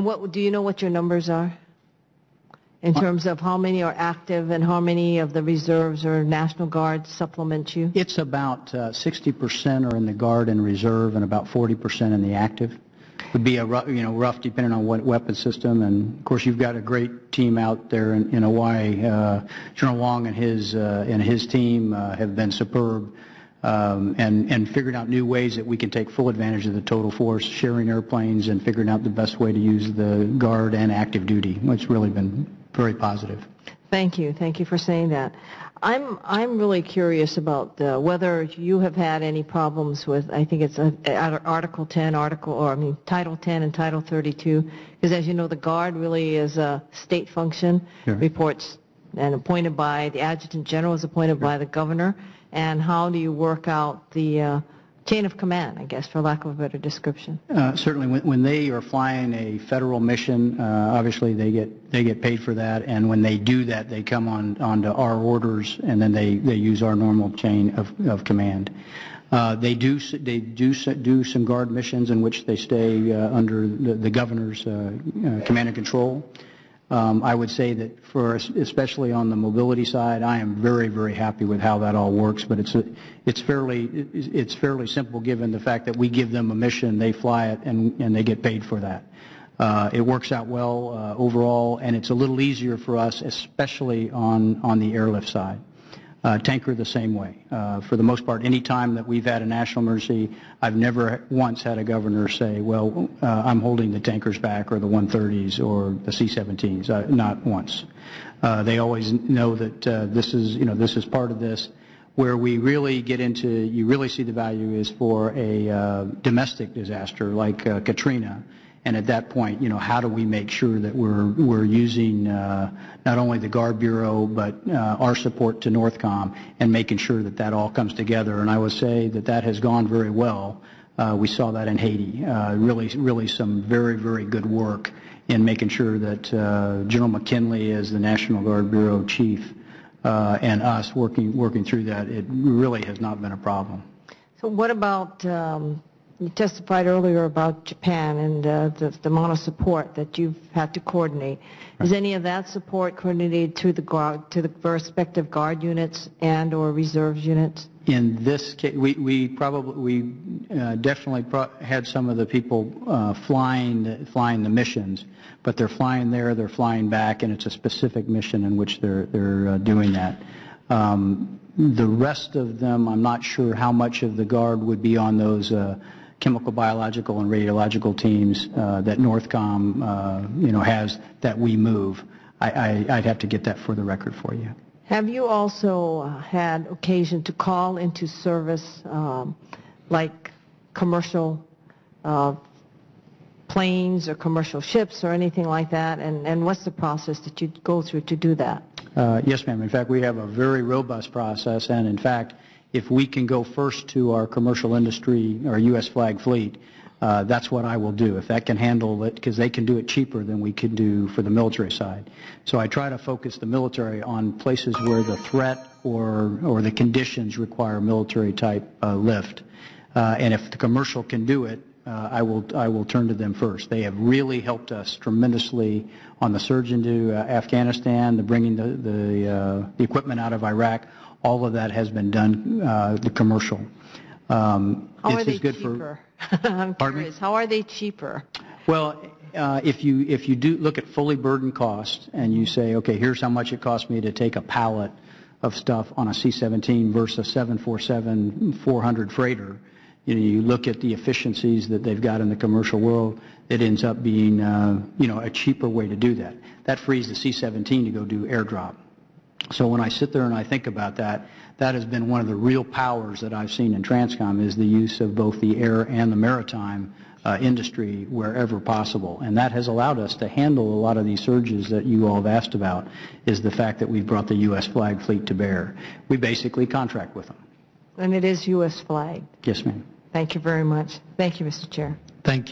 What do you know what your numbers are in terms of how many are active and how many of the reserves or National Guard supplement you? It's about 60% are in the Guard and Reserve, and about 40% in the active. Would be a rough depending on what weapon system, and of course you've got a great team out there in Hawaii. General Wong and his team have been superb, and figuring out new ways that we can take full advantage of the total force, sharing airplanes and figuring out the best way to use the Guard and active duty, which has really been very positive. Thank you for saying that. I'm really curious about whether you have had any problems with, I think it's Article 10, Title 10 and Title 32, because as you know, the Guard really is a state function, Sure. Reports and appointed by the Adjutant General, is appointed Sure. by the Governor, and how do you work out the chain of command, I guess, for lack of a better description? Certainly, when they are flying a federal mission, obviously they get paid for that, and when they do that, they come onto our orders, and then they use our normal chain of command. They do some Guard missions in which they stay under the Governor's command and control. I would say that for us, especially on the mobility side, I am very, very happy with how that all works. But it's fairly simple given the fact that we give them a mission, they fly it, and they get paid for that. It works out well overall, and it's a little easier for us, especially on the airlift side. Tanker the same way. For the most part, any time that we've had a national emergency, I've never once had a governor say, well, I'm holding the tankers back or the 130s or the C-17s, not once. They always know that this is part of this. Where we really get into, you really see the value is for a domestic disaster like Katrina. And at that point, how do we make sure that we're using not only the Guard Bureau but our support to NORTHCOM and making sure that all comes together. And I would say that has gone very well. We saw that in Haiti. Really some very, very good work in making sure that General McKinley as the National Guard Bureau chief and us working through that. It really has not been a problem. So what about you testified earlier about Japan and the amount of support that you've had to coordinate. Right. Is any of that support coordinated to the respective Guard units and or reserves units? In this case, we definitely had some of the people flying the missions, but they're flying there, they're flying back, and it's a specific mission in which they're doing that. The rest of them, I'm not sure how much of the Guard would be on those chemical, biological, and radiological teams that NORTHCOM has that we move. I'd have to get that for the record for you. Have you also had occasion to call into service like commercial planes or commercial ships or anything like that? And what's the process that you go through to do that? Yes, ma'am. In fact, we have a very robust process, and in fact, if we can go first to our commercial industry, our U.S. flag fleet, that's what I will do. If that can handle it, because they can do it cheaper than we can do for the military side. So I try to focus the military on places where the threat or the conditions require military type lift. And if the commercial can do it, I will turn to them first. They have really helped us tremendously on the surge into Afghanistan, the bringing the equipment out of Iraq. All of that has been done the commercial. How are they cheaper? I'm curious. How are they cheaper? Well, if you do look at fully burdened cost and you say, okay, here's how much it cost me to take a pallet of stuff on a C-17 versus a 747-400 freighter, you look at the efficiencies that they've got in the commercial world, it ends up being a cheaper way to do that. That frees the C-17 to go do airdrop. So when I sit there and I think about that, that has been one of the real powers that I've seen in TRANSCOM is the use of both the air and the maritime industry wherever possible. And that has allowed us to handle a lot of these surges that you all have asked about, is the fact that we've brought the U.S. flag fleet to bear. We basically contract with them. And it is U.S. flagged. Yes, ma'am. Thank you very much. Thank you, Mr. Chair. Thank you.